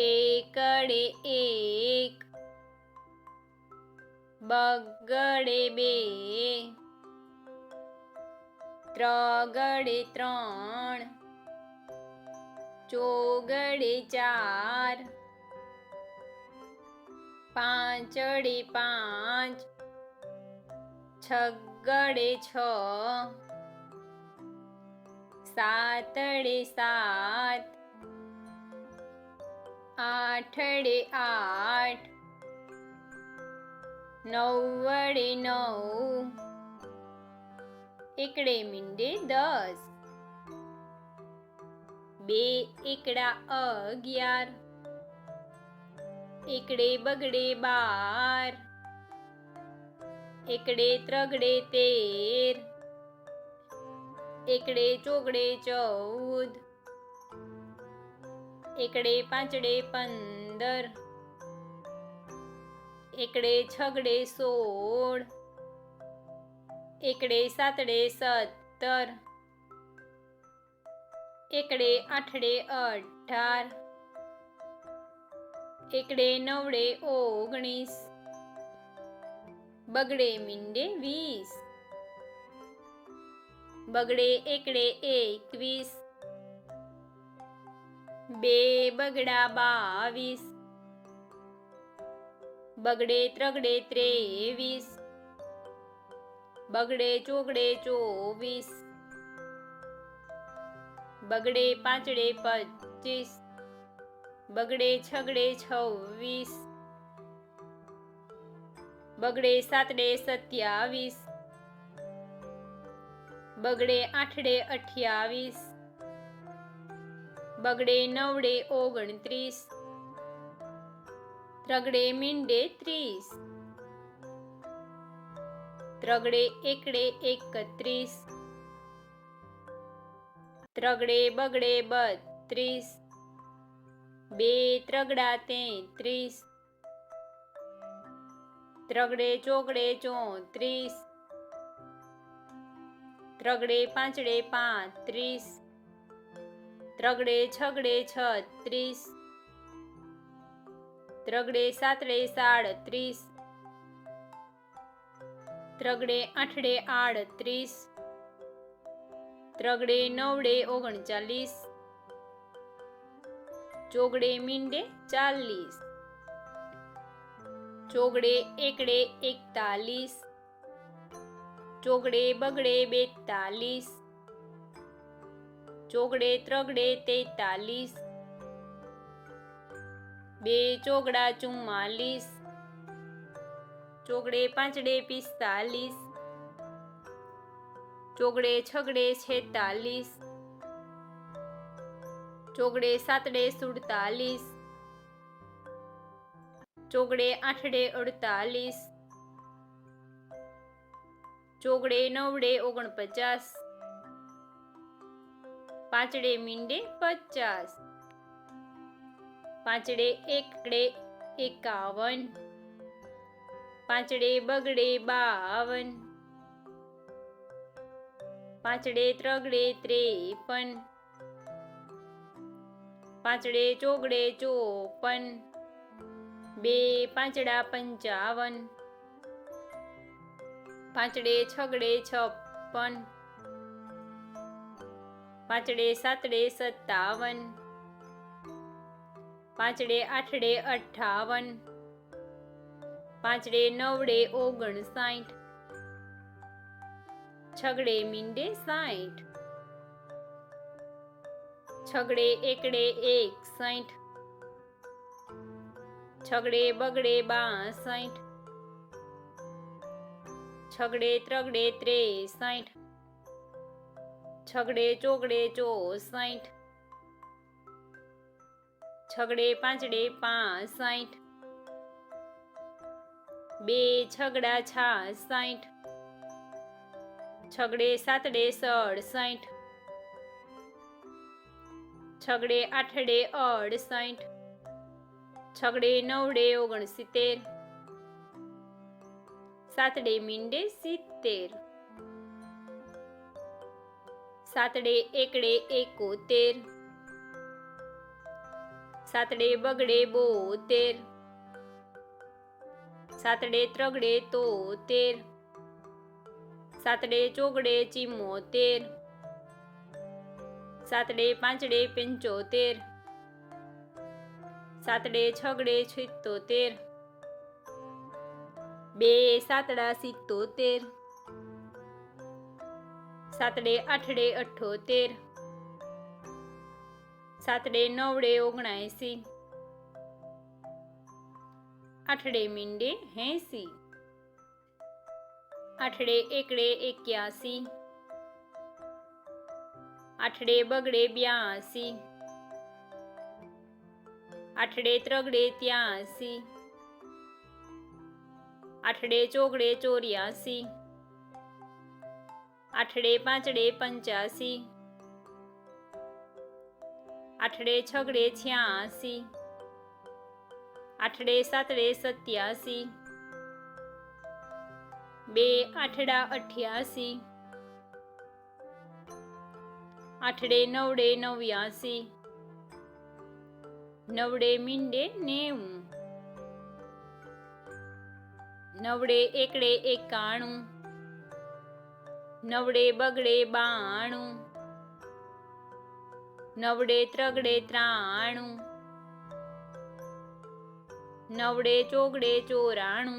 એકડે એક, બગડે બે, ત્રગડે ત્રણ, ચોગડે ચાર, પાંચડે પાંચ, છગડે છ, સાતડે સાત, આઠડે આઠ, નવડે નવ, એકડે મીંડે 10, બે એકડા 11, એકડે બગડે 12, એકડે ત્રગડે 13, એકડે ચોગડે 14, એકડે પાંચડે 15, એકડે છગડે 16, એકડે સાતડે 17, એકડે આઠડે 18, એકડે નવડે 19, બગડે મીંડે 20, બગડે એકડે 21, બે બગડા 22, બગડે ત્રગડે 23, બગડે ચોગડે 24, બગડે પાંચડે 25, બગડે છગડે 26, બગડે સાતડે 27, બગડે આઠડે 28, બગડે નવડે 29, ત્રગડે મીંડે 30, ત્રગડે એકડે 31, ત્રગડે બગડે 32, બે ત્રગડા 33, ત્રગડે ચોગડે 34, ત્રગડે પાંચડે 35, ત્રગડે છગડે 36, ત્રગડે સાતડે 37, ત્રગડે આઠડે 38, ત્રગડે નવડે 39, ચોગડે મીંડે 40, ચોગડે એકડે 41, ચોગડે બગડે 42, ચોગડે ત્રગડે 43, બે ચોગડા 44, ચોગડે પાંચડે 45, ચોગડે છગડે 46, ચોગડે સાતડે 47, ચોગડે આઠડે 48, ચોગડે નવડે 49, પાંચડે મીંડે 50, પાંચડે એકડે 51, પાંચડે બગડે 52, પાંચડે ત્રગડે 53, પાંચડે ચોગડે 54, બે પાંચડા 55, પાંચડે છગડે 56, પાંચડે સાતડે 57, પાંચડે આઠડે 58, પાંચડે નવડે 59, છગડે મીંડે 60, છગડે એકડે 61, છગડે બગડે 62, છગડે ત્રગડે 63, છગડે ચોગડે 64, છગડે પાંચડે 65, બે છગડા 66, છગડે સાતડે 67, છગડે આઠડે 68, છગડે નવડે 69, સાતડે મીંડે 70, સાતડે એકડે 71, સાતડે બગડે 72, સાતડે ત્રગડે 73, સાતડે ચોગડે 74, સાતડે પાંચડે 75, સાતડે છગડે 76, બે સાતડા 77, સાતડે આઠડે 78, સાતડે નવડે 79, આઠડે મીંડે 80, આઠડે એકડે 81, આઠડે બગડે 82, આઠડે ત્રગડે 83, આઠડે ચોગડે 84, આઠડે પાંચડે 85, આઠડે છગડે 86, આઠડે સાતડે 87, બે આઠડા 88, આઠડે નવડે 89, નવડે મીંડે 90, નવડે એકડે 91, નવડે બગડે 92, નવડે ત્રગડે 93, નવડે ચોગડે 94,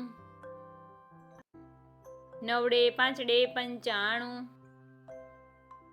નવડે પાંચડે 95,